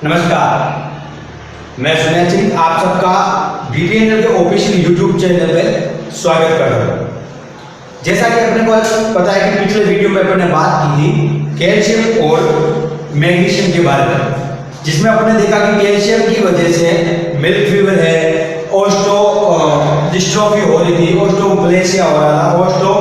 नमस्कार, मैं सुनील सिंह आप सबका बीटीएनएल के ऑफिशियल यूट्यूब चैनल पे स्वागत करता हूँ। जैसा कि अपने को पता है कि पिछले वीडियो में अपने बात की थी कैल्शियम और मैग्नीशियम के बारे में, जिसमें अपने देखा कि कैल्शियम की वजह से मिल्क फीवर है, ऑस्टो डिस्ट्रोफी हो रही थी, ऑस्टोप्लेसिया हो रहा था, ऑस्टो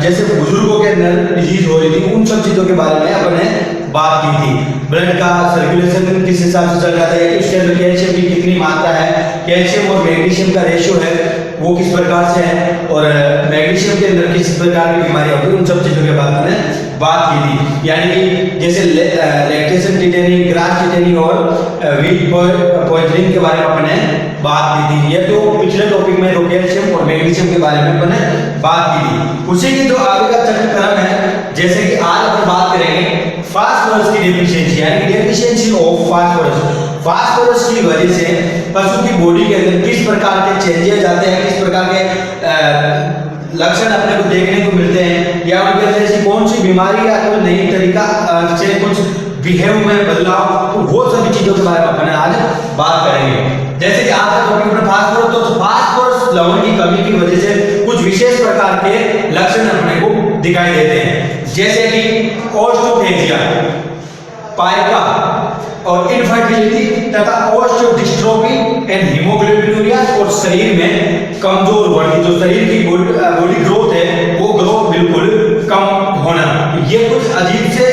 जैसे बुजुर्गों के अंदर डिजीज हो रही थी, उन सब चीज़ों के बारे में अपने बात की थी। ब्लड का सर्कुलेशन किस हिसाब से चल रहा है, उसके अंदर कैल्शियम की कितनी मात्रा है, कैल्शियम और मैग्नीशियम का रेशियो है वो किस प्रकार से है, और मैग्नीशियम के अंदर किस प्रकार की बीमारी होती है, उन सब चीज़ों के बारे में बात की थी। यानी कि जैसे लैक्टेशन टिटेनी, ग्रास टिटेनी और वीट पॉइजनिंग के बारे में अपने बात की थी। ये तो पिछले टॉपिक में तो कैल्शियम और मैग्नीशियम के बारे में अपने बात की थी। उसी की जो आगे का चक्रक्रम है, जैसे कि आज अपन बात करेंगे फास्फोरस की डेफिशिएंसी, यानी डेफिशिएंसी ऑफ फास्फोरस। फास्फोरस की वजह से पशु की बॉडी के अंदर किस प्रकार के चेंजेस आते हैं, किस प्रकार के लक्षण अपने को देखने को मिलते हैं, या उनके अंदर ऐसी कौन सी बीमारी या कोई नई तरीका से कुछ बिहेव में बदलाव, तो वो सभी चीजों के बारे में अपन आज बात करेंगे। जैसे कि आज का टॉपिक में फास्फोरस, तो फास्फोरस लवण की कमी की वजह से कुछ विशेष प्रकार के लक्षण अपने को दिखाई देते हैं, जैसे कि ऑस्टोपेजिया, पाइका और इनफर्टिलिटी तथा ऑस्टियोडिस्ट्रोफी एंड हीमोग्लोबिनुरिया, और शरीर में कमजोर बॉडी, जो शरीर की बॉडी ग्रोथ है वो ग्रोथ बिल्कुल कम होना। ये कुछ अजीब से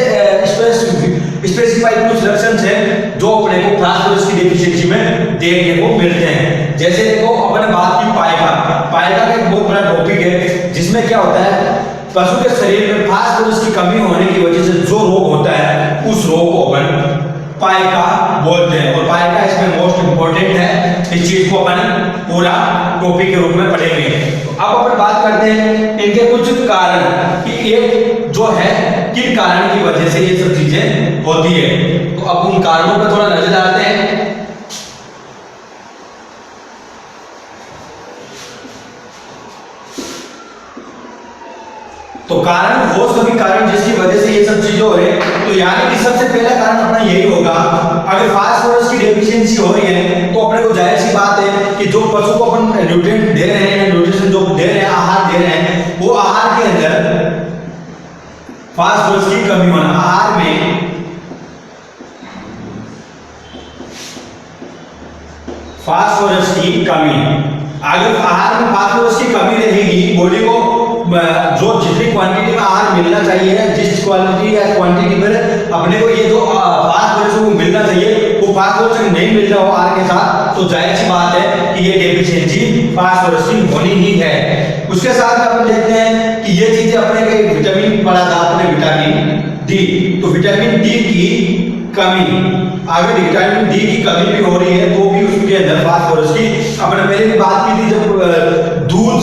स्पेसिफाइड कुछ लक्षण हैं जो अपने को फास्फोरस की डेफिशिएंसी में देखने को मिलते हैं। जैसे देखो अपने बात की पाइका का एक बहुत बड़ा टॉपिक है, जिसमें क्या होता है पशु के शरीर में फास्फोरस की कमी होने की वजह से जो रोग होता है उस रोग को अपन पाइका बोलते हैं, और पाइका इसमें मोस्ट इंपोर्टेंट है। इस चीज को अपन पूरा टॉपिक के रूप में पढ़ेंगे। तो अब अपन बात करते हैं इनके कुछ कारण कि एक जो है किन कारण की वजह से ये सब चीजें होती है। तो अब उन कारणों पर थोड़ा नजर डालते हैं। तो कारण वो सभी कारण जिसकी वजह से ये सब चीजें हो रही है, तो यानी कि सबसे पहला कारण अपना यही होगा, अगर फास्फोरस की डेफिशिएंसी हो रही है तो अपने को जाहिर सी बात है कि जो पशु को अपन न्यूट्रिएंट दे रहे हैं, न्यूट्रिशन जो दे रहे हैं, आहार दे रहे हैं, वो आहार के अंदर फास्फोरस की कमी होना, आहार में फास्फोरस की कमी, अगर आहार में फास्फोरस की कमी रहेगी, बॉडी को जो जितनी क्वांटिटी में आहार मिलना चाहिए, जिस क्वालिटी या क्वांटिटी पर अपने को ये जो फास्फोरस को मिलना चाहिए वो फास्फोरस नहीं मिल रहा हो आहार के साथ, तो जाहिर सी बात है कि ये डेफिशिएंसी फास्फोरस की होनी ही है। उसके साथ अपन देखते हैं कि ये चीजें अपने के विटामिन पढ़ा था अपने, विटामिन डी, तो विटामिन डी की कमी, अगर विटामिन डी की कमी भी हो रही है तो भी उसके अंदर फास्फोरस की, अपने पहले भी बात की थी जब दूध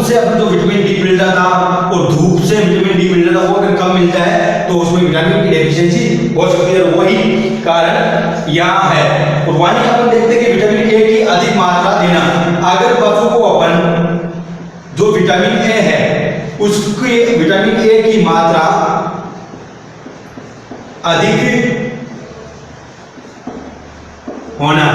से अपन जो विटामिन डी मिलता था और धूप से विटामिन डी मिलता था, वो अगर कम मिलता है तो उसमें विटामिन की डेफिशिएंसी हो सकती है। वही कारण यहाँ है। और वहीं अपन देखते हैं कि विटामिन ए की अधिक मात्रा देना, अगर पशु को अपन जो विटामिन ए है उसकी विटामिन ए की मात्रा अधिक होना,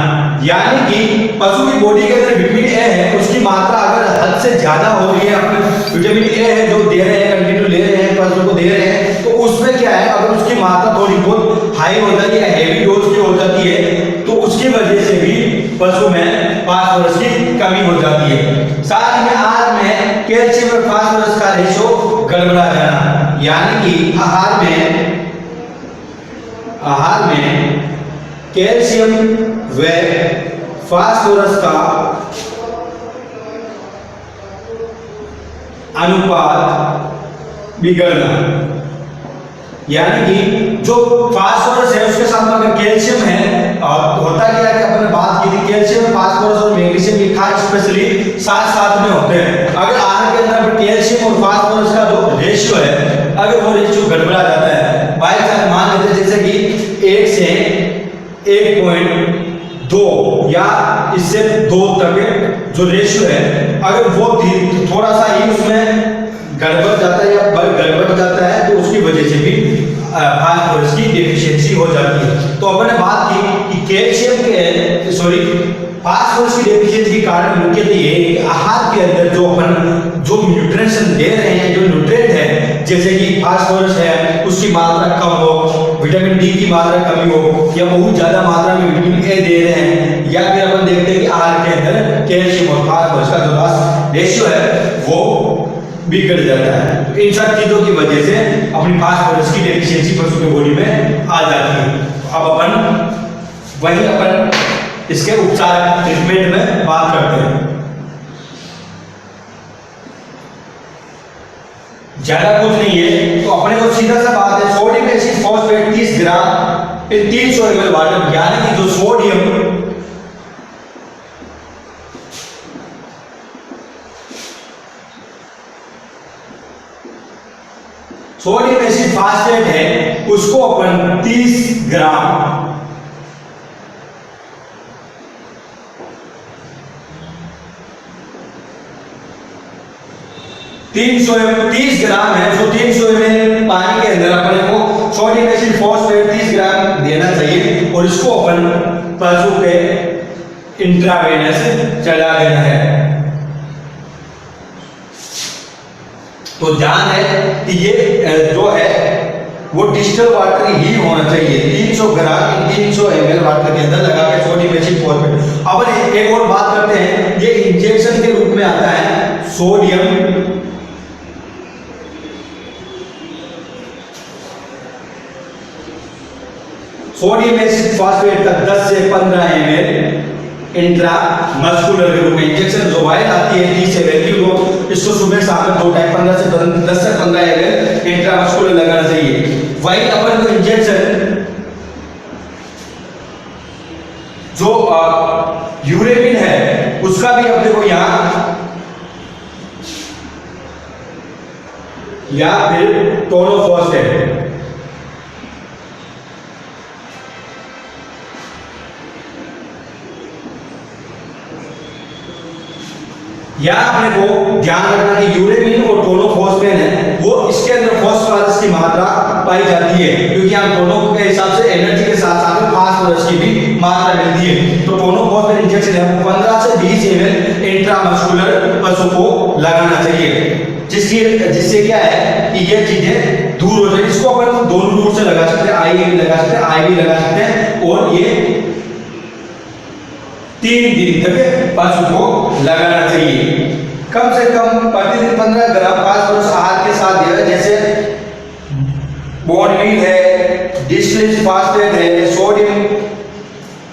यानी कि पशु की बॉडी के अंदर विटामिन ए है उसकी मात्रा अगर हद से ज्यादा हो रही है, अपने विटामिन ए है जो दे रहे हैं, कंटिन्यू ले रहे हैं, पशु को दे रहे हैं, तो उसमें क्या है, अगर उसकी मात्रा थोड़ी बहुत हाई हो जाती है, हैवी डोज की हो जाती है, तो उसकी वजह से भी पशु में फास्फोरस की कमी हो जाती है। साथ में आहार में कैल्शियम और फास्फोरस का रेशो गड़बड़ा जाना, यानी कि आहार में कैल्शियम व फास्फोरस का अनुपात बिगड़ना, यानी कि जो फास्फोरस है उसके साथ में अगर कैल्शियम है, और होता क्या है कि अपने बात की थी कैल्शियम, फास्फोरस और मैग्नीशियम की खास स्पेशली साथ साथ में होते हैं। अगर आहार के अंदर कैल्शियम और फास्फोरस का जो रेशियो है, अगर वो रेशियो गड़बड़ा जाता है, बाई चांस मान लेते जैसे कि 1 से 1.2 या इससे 2 तक जो रेशियो है, अगर वो थोड़ा सा ही उसमें गड़बड़ जाता है या गड़बड़ जाता है, तो उसकी वजह से भी फास्फोरस की डेफिशिएंसी हो जाती है। तो अपन ने बात की कि कैल्शियम के फास्फोरस की डेफिशिएंसी के कारण मुख्यतः ये है कि आहार के अंदर जो न्यूट्रिएंट्स दे रहे हैं, जो न्यूट्रिएंट है, जैसे कि फास्फोरस है उसकी मात्रा कम हो, विटामिन डी की मात्रा कमी हो, या बहुत ज्यादा मात्रा में विटामिन ए दे रहे हैं, या फिर अपन देखते हैं कि आहार के अंदर कैल्शियम और फास्फोरस का जो रेशियो है वो बिगड़ जाता है। तो इन सब चीजों की वजह से अपनी फास्फोरस की डेफिशिएंसी पशु के बॉडी में आ जाती है। अब अपन इसके उपचार ट्रीटमेंट में बात करते हैं। ज्यादा कुछ नहीं है, तो अपने को सीधा सा बात है, सोडियम एसिड फॉस्फेट 30 ग्राम इन 300 ml वाटर, यानी कि जो सोडियम एसिड फास्फेट है उसको अपन 30 ग्राम तीस ग्राम है, तो 300 ml पानी के अंदर अपने को सोडियम एसिड फॉस्फेट 30 ग्राम देना चाहिए, और इसको अपन पशु पे इंट्रावेनस चला देना है। तो ध्यान है कि ये जो है वो डिस्टल वाटर ही होना चाहिए, 300 ग्राम 300 ml वाटर के अंदर लगा के सोडियम एसिड फॉस्फेट। अब एक और बात करते हैं, ये इंजेक्शन के रूप में आता है सोडियम एसिड फॉस्फेट का 10 से 15 ml इंट्रामस्कुलर के रूप में इंजेक्शन जो वायल आती है 30 ml की, वो इसको सुबह शाम 2 टाइम 10 से 15 ml इंट्रामस्कुलर लगाना चाहिए। वही अपन को इंजेक्शन जो यूरेपिन है उसका भी अपने को यहाँ या फिर टोनोफॉस्फेट या अपने को ध्यान रखना कि यूरेपिन और टोनोफॉस्फेट है वो इसके अंदर फास्फोरस की मात्रा पाई जाती है, क्योंकि हम दोनों के हिसाब से एनर्जी के साथ साथ में फास्फोरस की भी मात्रा मिलती है। तो टोनोफॉस्फेट इंजेक्शन है 15 से 20 ml इंट्रामस्कुलर पशु को लगाना चाहिए, जिससे क्या है कि ये चीजें दूर हो जाए। इसको अपन दोनों रूट से लगा सकते हैं, आई भी लगा सकते हैं, आई भी लगा सकते हैं, और ये 3 दिन तक पशु को लगाना चाहिए। कम से कम प्रतिदिन 15 ग्राम फास्फोरस आहार के साथ दिया, जैसे बोनमील है, डिस्टिल्ड फास्फेट है, सोडियम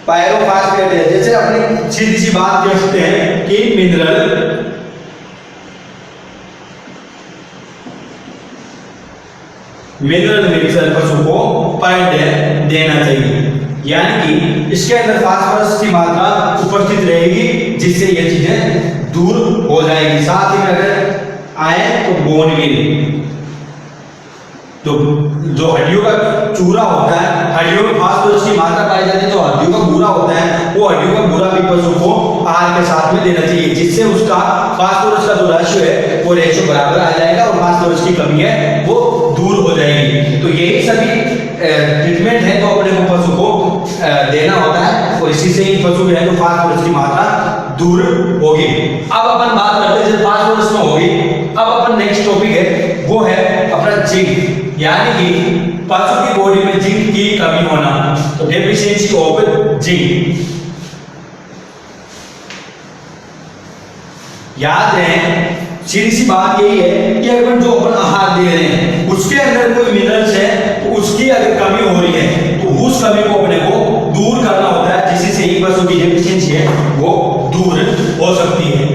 पायरोफास्फेट है। जैसे अपनी सीधी सी बात कह सकते हैं कि मिनरल मिक्सर पशु को पर डे देना चाहिए, यानी कि इसके अंदर फास्फोरस की मात्रा उपस्थित रहेगी, जिससे ये चीजें दूर हो जाएगी। साथ ही में अगर आए तो बोनमील, तो जो हड्डियों का चूरा होता है, हड्डियों में फास्फोरस की मात्रा पाई जाती है, तो हड्डियों का बूरा होता है, वो हड्डियों का बूरा भी पशु को आहार के साथ में देना चाहिए, जिससे उसका फास्फोरस का जो रेशियो है वो रेशियो बराबर आ जाएगा और फास्फोरस की कमी है वो दूर हो जाएगी। तो यही सभी ट्रीटमेंट है तो अपने को पशु को देना होता है, और इसी से ही पशु जो है तो फास्फोरस की मात्रा दूर होगी। अब अपन बात करते हैं जब फास्फोरस में होगी, अब अपन नेक्स्ट टॉपिक है वो है अपना जिंक, यानी कि पशु की बॉडी में जिंक की कमी होना, तो डेफिशिएंसी ऑफ जिंक। याद रहे सीधी सी बात यही है कि अगर जो अपन आहार दे रहे हैं उसके अंदर कोई मिनरल्स है, तो उसकी अगर कमी हो रही है तो उस कमी को अपने को दूर करना होता है, जिससे ही पशु की डेफिशिएंसी है वो दूर हो सकती है।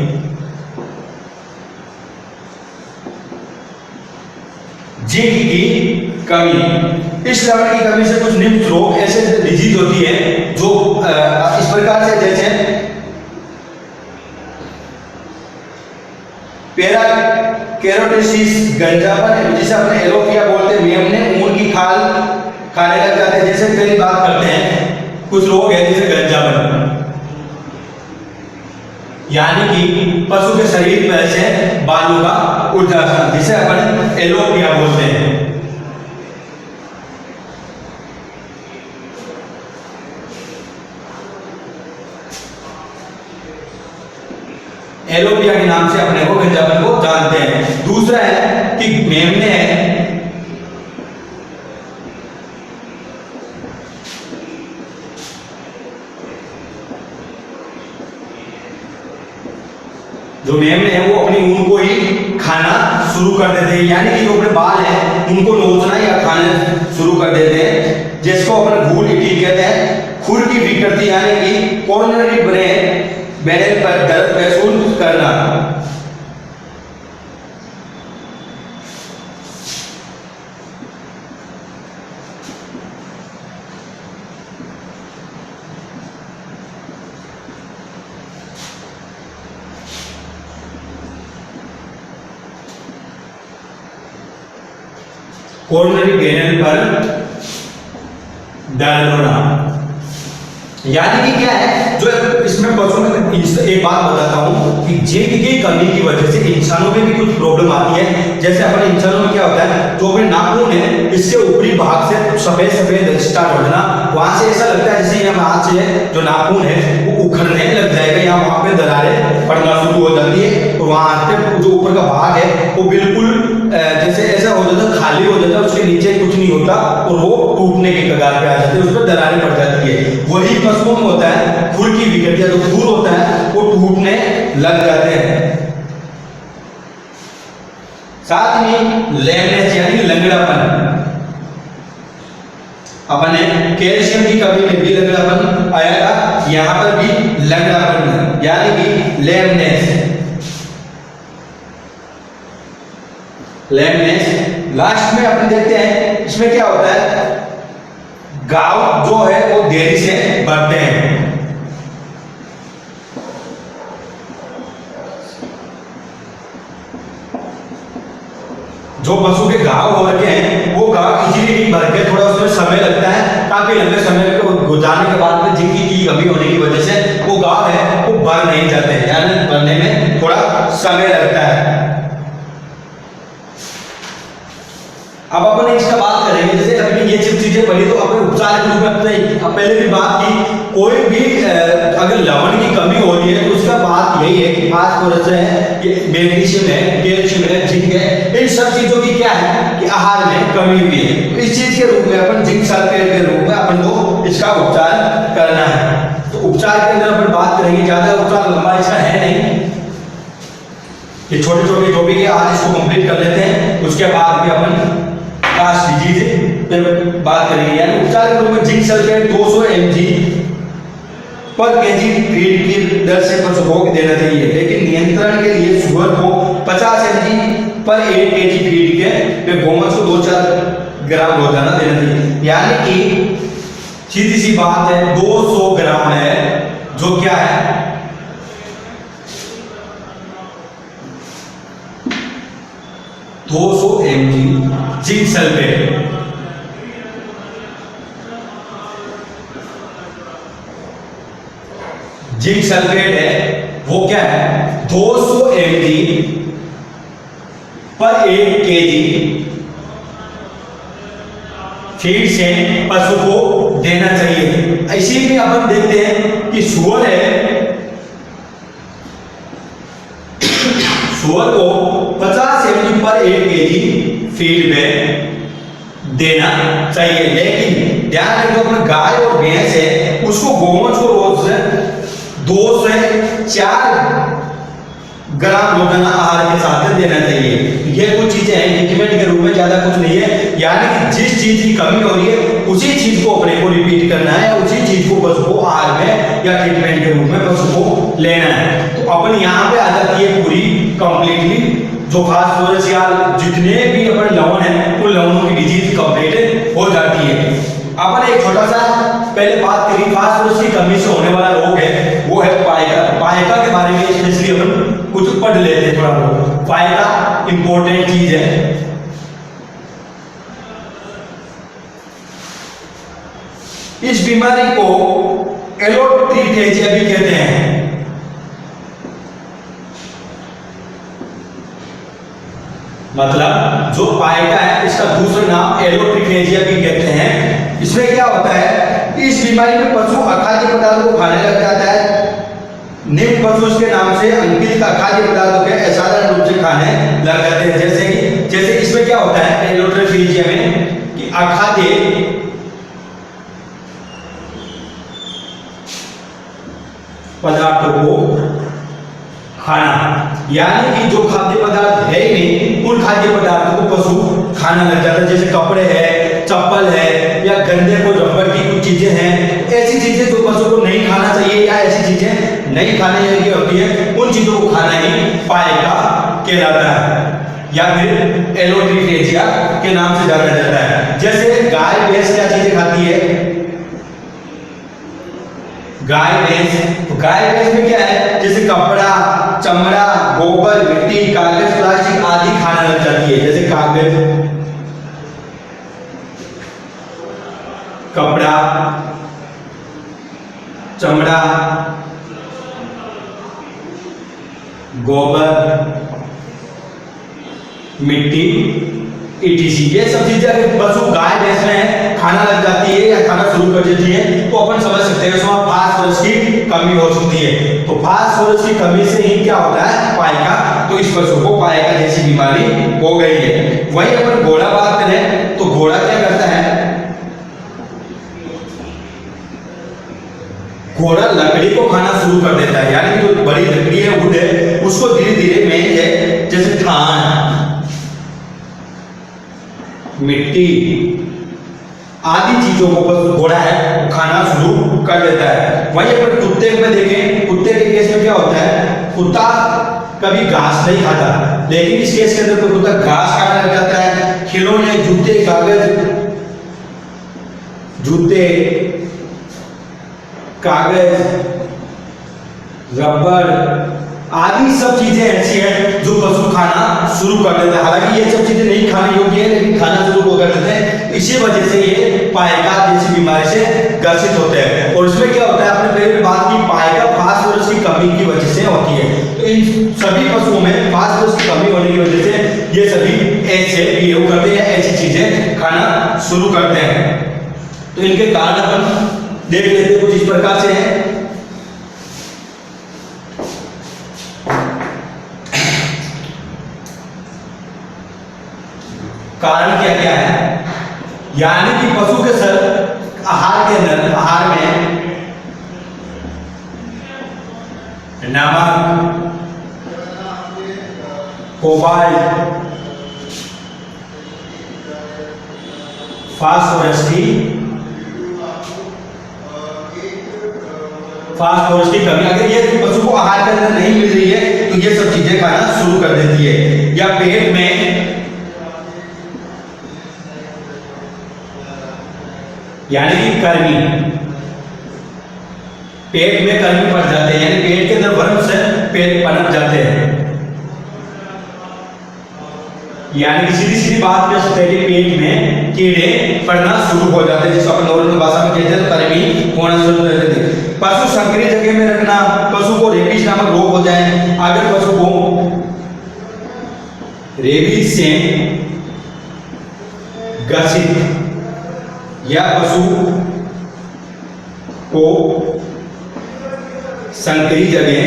जिंक की कमी, इस लेवल की कमी से कुछ निम्न रोग ऐसे डिजीज होती है जो इस प्रकार से, जैसे पैरा केरोटिसिस, गंजापन, जिसे अपने एलोपिया बोलते हैं, मेमने ऊन की खाल खाने लग जाते हैं। जैसे पहली बात करते हैं कुछ रोग है जैसे गंजापन, यानी कि पशु के शरीर में ऐसे बालों का उठ जाना, जिसे अपन एलोपिया बोलते हैं। एलोपिया के नाम से अपने को गंजापन को जानते हैं। दूसरा है कि मेमने है, जो मेमने है वो अपनी ऊन को ही खाना शुरू कर देते हैं, यानी कि जो अपने बाल हैं उनको नोचना या खाना शुरू कर देते हैं, जिसको अपन घूल इटिंग कहते हैं। खुर की विकृति यानी कि कोरोनरी ब्रेन पर दर्द महसूस करना। कोरोनरी ब्रेन पर दर्द होना, यानी कि क्या है, जो इसमें पशुओं में एक बात बताता हूँ कि जिंक की कमी की वजह से इंसानों में भी कुछ प्रॉब्लम आती है। जैसे अपने इंसानों में क्या होता है, जो अपने नाखून है इसके ऊपरी भाग से सफेद सफेद स्टार्ट हो जाना, वहां से ऐसा लगता है जैसे यहाँ हाथ से जो नाखून है वो उखड़ने लग जाएगा, या वहां पे दरारें पड़ना शुरू हो जाती है, और वहां पे जो ऊपर का भाग है वो बिल्कुल जैसे ऐसा हो जाता है, खाली हो जाता है, उसके नीचे कुछ नहीं होता और वो टूटने के कगार पे आ जाते हैं, उस पर दरारें पड़ जाती है। वही पशुओं में होता है, खुर की विकृति, जो खुर होता है वो टूटने लग जाते हैं। साथ ही लैमनेस यानी लंगड़ापन, अपने कैल्शियम की कमी में भी लंगड़ापन आएगा, यहां पर भी लंगड़ापन यानी कि लैमनेस। लास्ट में अपन देखते हैं इसमें क्या होता है, गाँव जो है वो देरी से बढ़ते हैं। जो पशु के घाव हो रखे हैं वो घाव इजीली नहीं भरते, थोड़ा उसमें समय लगता है, काफी लंबे समय को गुजारने के बाद में जिंक की कमी होने की वजह से वो घाव है वो भर नहीं जाते हैं, यानी भरने में थोड़ा समय लगता है। अब अपन इसका बात करेंगे, जैसे अपनी ये सब चीजें पढ़ी तो अपने उपचार के रूप में पहले भी बात की, कोई भी अगर लवण की कमी हो रही है तो उसका बात यही है कि फास्फोरस है, मैग्नीशियम है, कैल्शियम है, जिंक है, इन सब चीजों की क्या है कि आहार में कमी हुई है, तो इस चीज के रूप में अपन जिंक सल्फेट के रूप में अपन को इसका उपचार करना है। तो उपचार के अंदर अपन बात करेंगे, ज्यादा उपचार लंबा इसका है नहीं, ये छोटे छोटे जो भी आज इसको कंप्लीट कर लेते हैं, उसके बाद भी अपन कास्ट डिजीज पे बात करेंगे। यानी उपचार के रूप में जिंक सल्फेट 200 mg पर केजी फीड की दर से पशु को देना चाहिए, लेकिन नियंत्रण के लिए शुगर को 50 mg पर 1 kg फीड के पे गोमस को 2-4 ग्राम रोजाना देना चाहिए। यानी कि सीधी सी बात है, 200 ग्राम है जो क्या है 200 mg zinc sulphate, zinc sulphate है वो क्या है 200 mg पर 1 kg फीड से पशु को देना चाहिए। इसी में अपन देखते हैं कि सुअर है, सुअर को 50 mg पर 1 kg फीड में देना चाहिए, लेकिन ध्यान रखो अपना गाय और भैंस है उसको गोमूत्र को रोज 2 से 4 ग्राम रोजाना आहार के साथ देना चाहिए। ये कुछ चीजें हैं ट्रीटमेंट के रूप में, ज्यादा कुछ नहीं है, यानी कि जिस चीज की कमी हो रही है उसी चीज को अपने को रिपीट करना है, उसी चीज को पशु को आहार में या ट्रीटमेंट के रूप में पशु को लेना है। तो अपन यहाँ पे आ जाती है पूरी कंप्लीटली जो फास्फोरस या जितने भी अपन लवण है उन लवणों की डिजीज कंप्लीट हो जाती है। अपन एक छोटा सा पहले बात करी, फास्फोरस की कमी से होने वाला रोग है वो है पाइका। पाइका के बारे में स्पेशली अपन कुछ पढ़ लेते हैं थोड़ा बहुत। पाइका इंपॉर्टेंट चीज है। इस बीमारी को एलोट्रिकेजिया भी कहते हैं। मतलब जो पाइका है इसका दूसरा नाम एलोट्रिकेजिया भी कहते हैं। इसमें क्या होता है, इस बीमारी में पशु अखाद्य पदार्थ को खाने लग जाता है, निम्न पशु के नाम से अंकित खाद्य पदार्थों के असाधारण रूप से खाने लग जाते हैं। जैसे इसमें क्या होता है एलोट्रोफिजिया में कि अखाद्य पदार्थों को खाना, यानी कि जो खाद्य पदार्थ है ही नहीं उन खाद्य पदार्थों को पशु खाना लग जाता है। जैसे कपड़े है, चप्पल है या गंदे को रबड़ की कुछ चीजें हैं, ऐसी चीजें जो पशु को नहीं खाना चाहिए या ऐसी चीजें नहीं खाने योग्य होती है उन चीजों को खाना ही पाएगा कहलाता है या फिर एलोट्रोफिजिया के नाम से जाना जाता है। जैसे गाय भैंस क्या चीजें खाती है, गाय भैंस में क्या है, जैसे कपड़ा, चमड़ा, गोबर, मिट्टी, कागज, प्लास्टिक आदि खाना लग जाती है। जैसे कागज, कपड़ा, चमड़ा, गोबर, मिट्टी etc ये सब चीजें अगर पशु गाय भैंस में खाना लग जाती है या खाना शुरू कर देती है तो अपन समझ सकते हैं उसमें फास्फोरस की कमी हो सकती है। तो फास्फोरस की कमी से ही क्या होता है पाएगा, तो इस पशु को पाएगा जैसी बीमारी हो गई है। वहीं अपन घोड़ा बात करें तो घोड़ा क्या करता है, घोड़ा लकड़ी को खाना शुरू कर देता है, यानी जो बड़ी लकड़ी है वुड है उसको धीरे धीरे मेज है जैसे धान, मिट्टी आदि चीजों को घोड़ा है खाना शुरू कर देता है। वहीं अपन कुत्ते में देखें, कुत्ते के केस में क्या होता है, कुत्ता कभी घास नहीं खाता, लेकिन इस केस के अंदर तो कुत्ता घास खाने लग जाता है। खिलौने, जूते, कागज, रबड़ आदि सब चीजें ऐसी हैं जो पशु खाना शुरू कर देता है। हालांकि ये सब चीजें नहीं खाने योग्य है लेकिन खाना शुरू कर देते हैं, इसी वजह से ये पाएगा जैसी बीमारी से ग्रसित होते हैं। और इसमें क्या होता है, आपने पहले बात की पाएगा फास्फोरस की कमी की वजह से होती है। तो इन सभी पशुओं में फास्फोरस की कमी होने की वजह से ये सभी ऐसे बिहेव करते हैं, ऐसी चीजें खाना शुरू करते हैं। तो इनके कारण अपन देख लेते हैं, कुछ इस प्रकार से है। कारण क्या क्या है, यानी कि पशु के आहार के अंदर, आहार में नमक, कोबाल्ट, फास्फोरस की कमी, अगर ये पशु को आहार के अंदर नहीं मिल रही है तो ये सब चीजें खाना शुरू कर देती है। या पेट में, यानी कि कर्मी, पेट में कर्मी पड़ जाते हैं, यानी पेट के अंदर वर्म से पेट पनप जाते हैं। यानी कि सीधी सीधी बात कर सकते हैं कि पेट में कीड़े पड़ना शुरू हो जाते हैं, जिसको अपन नॉर्मल भाषा में कहते हैं कर्मी होना शुरू कर देते हैं। पशु संक्रिय जगह में रखना, पशु को रेबीज नामक रोग हो जाए, अगर पशु को रेबीज से ग्रसित या पशु को संकरी जगह,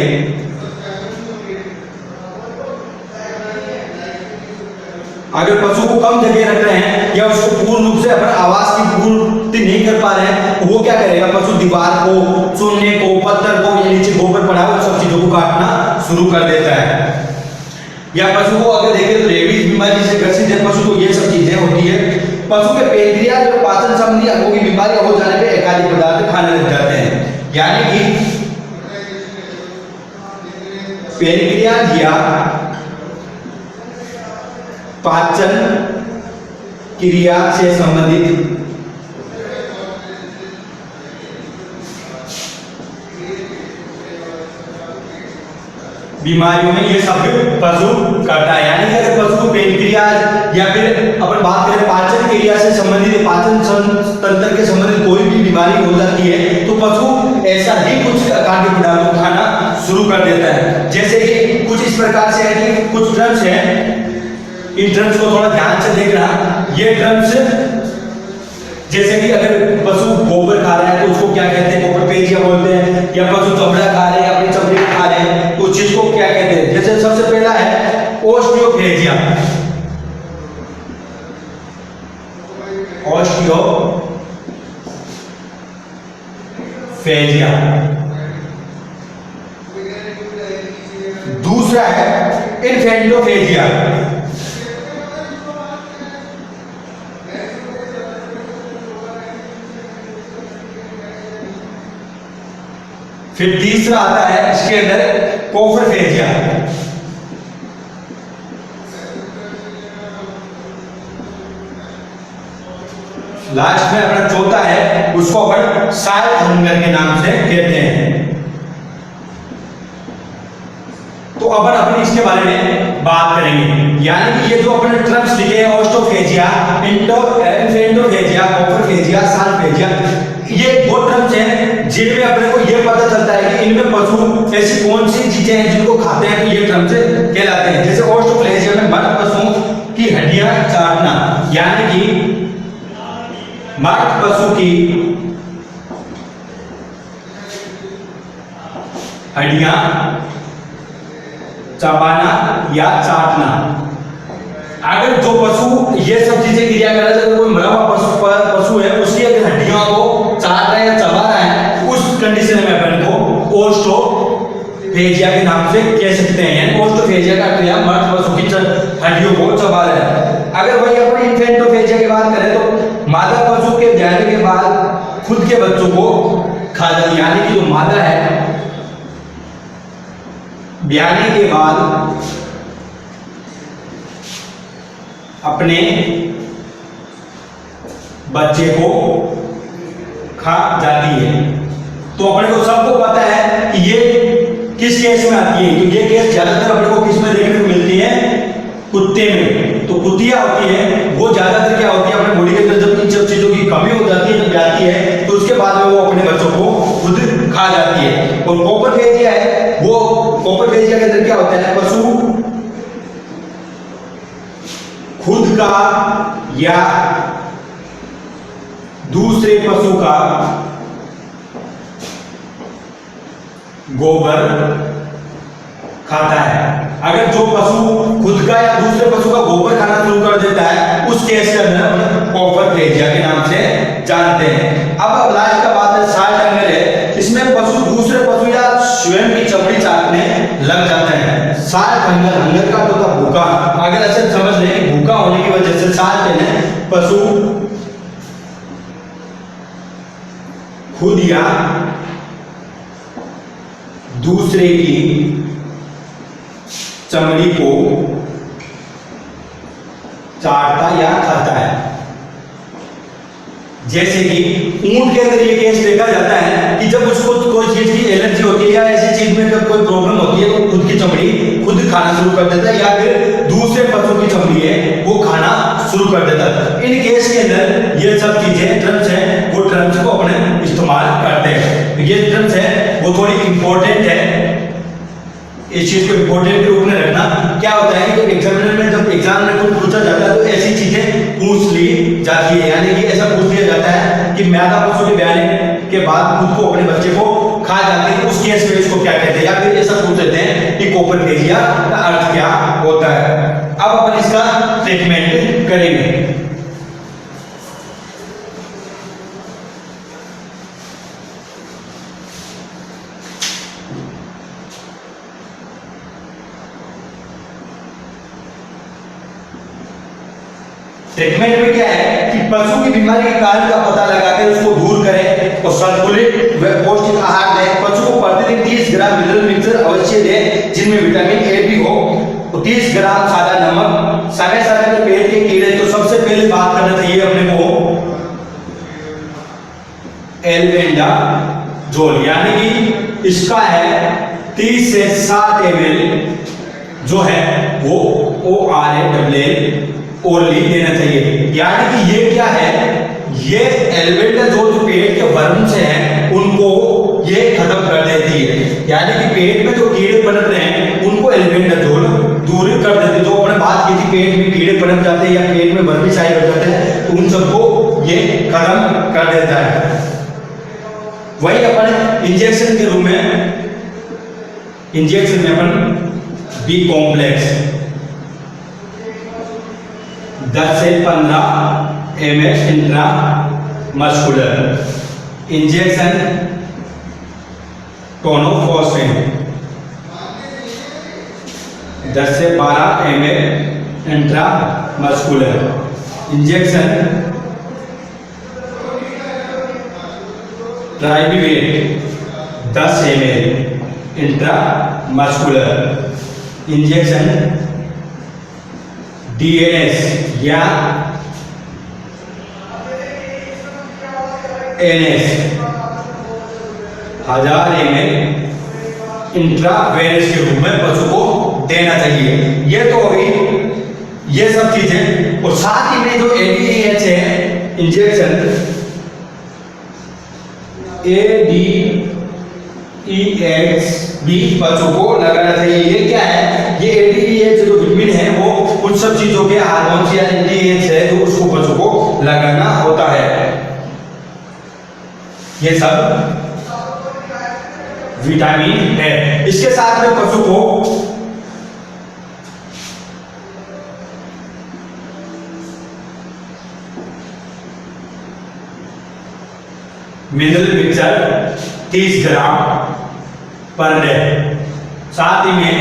अगर पशु को कम जगह रख रहे हैं या उसको पूर्ण रूप से अपन आवास की पूर्ति नहीं कर पा रहे हैं, तो वो क्या करेगा, पशु दीवार को, चुनने को, पत्थर को, या नीचे गोबर पड़ा हुआ सब चीजों को काटना शुरू कर देता है। या पशु को अगर देखें तो रेबीज बीमारी से ग्रसित है पशु को, ये सब चीजें होती है। पशु के पेनक्रियाज और पाचन संबंधी अंगों की बीमारी हो जाने पे एकाधिक पदार्थ खाने लग जाते हैं, यानी कि पेनक्रियाज या पाचन क्रिया से संबंधित बीमारियों में ये सब पशु करता है। यानी कि अगर पशु को पेनक्रियाज या फिर अपन बात करें पाचन क्रिया से संबंधित, पाचन तंत्र के संबंधित कोई भी बीमारी हो जाती है तो पशु ऐसा ही कुछ खाद्य पदार्थों को खाना शुरू कर देता है। जैसे कि कुछ इस प्रकार से है कि कुछ ड्रम्स हैं, इन ड्रम्स को थोड़ा ध्यान से देखना। ये ड्रम्स जैसे कि अगर पशु गोबर खा रहा है तो उसको क्या कहते हैं, गोबर पेजिया बोलते हैं, या पशु चमड़ा खा रहे हैं, अपनी चमड़ी उस चीज को क्या कहते हैं। जैसे सबसे पहला है ओस्टियोफेजिया। ओस्टियोफेजिया। दूसरा है इन्फेंटोफेजिया। फिर तीसरा आता है इसके अंदर कोपरफेजिया। लास्ट में अपना चौथा है, उसको अपन साल्ट हंगर के नाम से कहते हैं। तो अपन अपने इसके बारे में बात करेंगे, यानी कि ये जो अपने टर्म्स लिखे हैं ओस्टोफेजिया, इन्फेंटोफेजिया, कोपरफेजिया, साल्टफेजिया, ये वो टर्म्स हैं जिनमें अपने को ये पता चलता है कि इनमें पशु ऐसी कौन सी चीजें हैं जिनको खाते हैं कि ये टर्म्स कहलाते हैं। जैसे ओस्टोफेजिया में मर्द पशुओं की हड्डियां चाटना, यानी कि मर्द पशु की हड्डियां चबाना या चाटना। अगर जो पशु ये सब चीजें क्रिया कर रहा है, कोई मरा हुआ पशु है, उसकी अगर हड्डियों को चाट रहा है या चबा रहा है, उस कंडीशन में अपन को ओस्टोफेजिया के नाम से कह सकते हैं। ओस्टोफेजिया का क्रिया मर्द पशु की हड्डियों को चबा रहा है। अगर वही अपन इन्फेंटोफेजिया की बात करें तो मादा पशु के ब्याने के बाद खुद के बच्चों को खा जाती, यानी कि जो मादा है ब्याने के बाद अपने बच्चे को खा जाती है। तो अपने को सबको पता है कि ये किस केस में आती है। तो ये केस ज्यादातर अपने को किस में देखने को मिलती है, कुत्ते में। तो कुतिया होती है वो ज्यादातर क्या होती है, अपने बॉडी के अंदर जब इन सब चीजों की कमी हो जाती है, जब जाती है तो उसके बाद में वो अपने बच्चों को खुद खा जाती है। और कोपरफेजिया है, वो कोपरफेजिया के अंदर क्या होता है, पशु खुद का या दूसरे पशु का गोबर खाता है। अगर जो पशु खुद का या दूसरे पशु का गोबर खाना शुरू कर देता है, उस केस के अंदर कोपरफेजिया के नाम से जानते हैं। अब लास्ट का बात है साल्ट हंगर है। इसमें पशु दूसरे पशु या स्वयं की चमड़ी चाटने लग जाते हैं। साल्ट हंगर, हंगर का तो था भूखा। अगर ऐसे समझ लें कि भूखा होने की वजह से साल्ट है पशु खुद या दूसरे की चमड़ी को चाटता या खाता है। जैसे कि ऊंट के अंदर ये केस देखा जाता है कि जब उसको कोई चीज की एलर्जी होती है या ऐसी चीज में जब कोई प्रॉब्लम होती है तो खुद की चमड़ी खुद खाना शुरू कर देता है, या फिर दूसरे पशु की चमड़ी है वो खाना शुरू कर देता है। इन केस के अंदर ये सब चीजें टर्म्स हैं, वो टर्म्स को अपने इस्तेमाल करते हैं। ये टर्म्स है वो थोड़ी इंपॉर्टेंट है, इस चीज को इंपॉर्टेंट के रूप में रखना। क्या होता है कि जब एग्जामिनर में जब एग्जाम में कुछ पूछा जाता है तो ऐसी चीजें पूछ ली जाती है, यानी कि ऐसा पूछ लिया जाता है कि मादा पशु के ब्याने के बाद खुद को अपने बच्चे को खा जाती है, उस केस में इसको क्या कहते हैं, या फिर ऐसा पूछ लेते हैं कि कोपरफेजिया का अर्थ क्या होता है। अब अपन इसका ट्रीटमेंट करेंगे। ट्रीटमेंट में क्या है कि पशु की बीमारी के कारण का पता लगाकर उसको दूर करें और संतुलित व पौष्टिक आहार दें। पशु को प्रतिदिन 30 ग्राम मिनरल मिक्सचर अवश्य दें जिनमें विटामिन ए भी हो, और 30 ग्राम सादा नमक। समय समय पर पेट के कीड़े, तो सबसे पहले बात करना चाहिए अपने को एल्बेंडाजोल, यानी कि इसका है 30 से 60 ml जो है वो ORALL ओरली देना चाहिए। यानी कि ये क्या है, ये एल्बेंडाजोल जो पेट के वर्म्स हैं उनको ये खत्म कर देती है, यानी कि पेट में जो कीड़े पनप रहे हैं उनको एल्बेंडाजोल दूर कर देती है। जो अपने बात की थी पेट में कीड़े पनप जाते हैं या पेट में वर्मिसाइड हो जाते हैं तो उन सबको ये खत्म कर देता है। वही अपन इंजेक्शन के रूप में इंजेक्शन में अपन बी कॉम्प्लेक्स 10 से 15 ml intramuscular injection Tonophosphan 10 से 12 ml intramuscular injection Tribivet 10 ml intramuscular injection DNS या NS 1000 ml इंट्रावेनस के रूप में पशु को देना चाहिए। ये तो हो गई ये सब चीजें, और साथ ही में जो ADEH है इंजेक्शन ADEH भी पशु को लगाना चाहिए। ये क्या है, ये ADEH जो विटामिन है वो उन सब चीजों के हार्मोन या ADEH है तो उसको पशु को लगाना होता है। ये सब विटामिन है। इसके साथ में पशु को मिनरल मिक्सचर 30 ग्राम पर डे, साथ ही में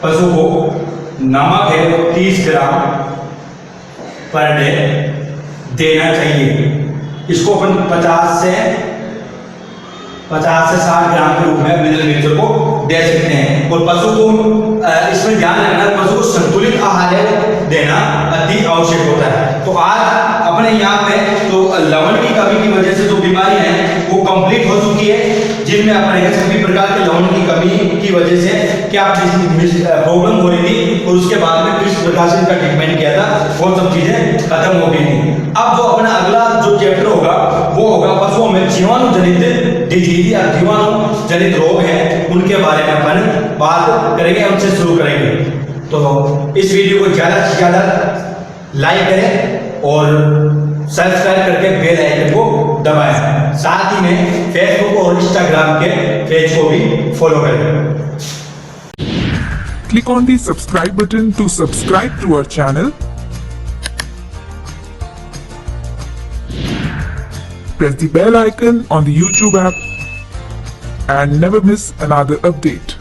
पशु को नमक है वो 30 ग्राम पर डे देना चाहिए। इसको अपन 50 से 60 ग्राम के रूप में मिनरल मिक्सचर को दे सकते हैं। और पशु को इसमें ध्यान रखना, पशु को संतुलित आहार देना अति आवश्यक होता है। तो आज अपने यहाँ पे तो लवण की कमी की वजह से जो बीमारी है वो कंप्लीट हो चुकी है, जिनमें अपने सभी प्रकार के लवण की कमी की वजह से क्या प्रॉब्लम हो रही थी, और उसके बाद में किस प्रकार से इनका ट्रीटमेंट किया था, वो सब चीजें खत्म हो गई थी। अब जो अपना अगला जो चैप्टर होगा वो होगा पशुओं में जीवाणु जनित डिजीज या जीवाणु जनित रोग है, उनके बारे में अपन बात करेंगे, उनसे शुरू करेंगे। तो इस वीडियो को ज्यादा से ज्यादा लाइक करें और सब्सक्राइब करके बेल आइकन को दबाएं। साथ ही में फेसबुक और इंस्टाग्राम के पेज को भी फॉलो करें। Click on the subscribe button to subscribe to our channel. Press the bell icon on the YouTube app and never miss another update.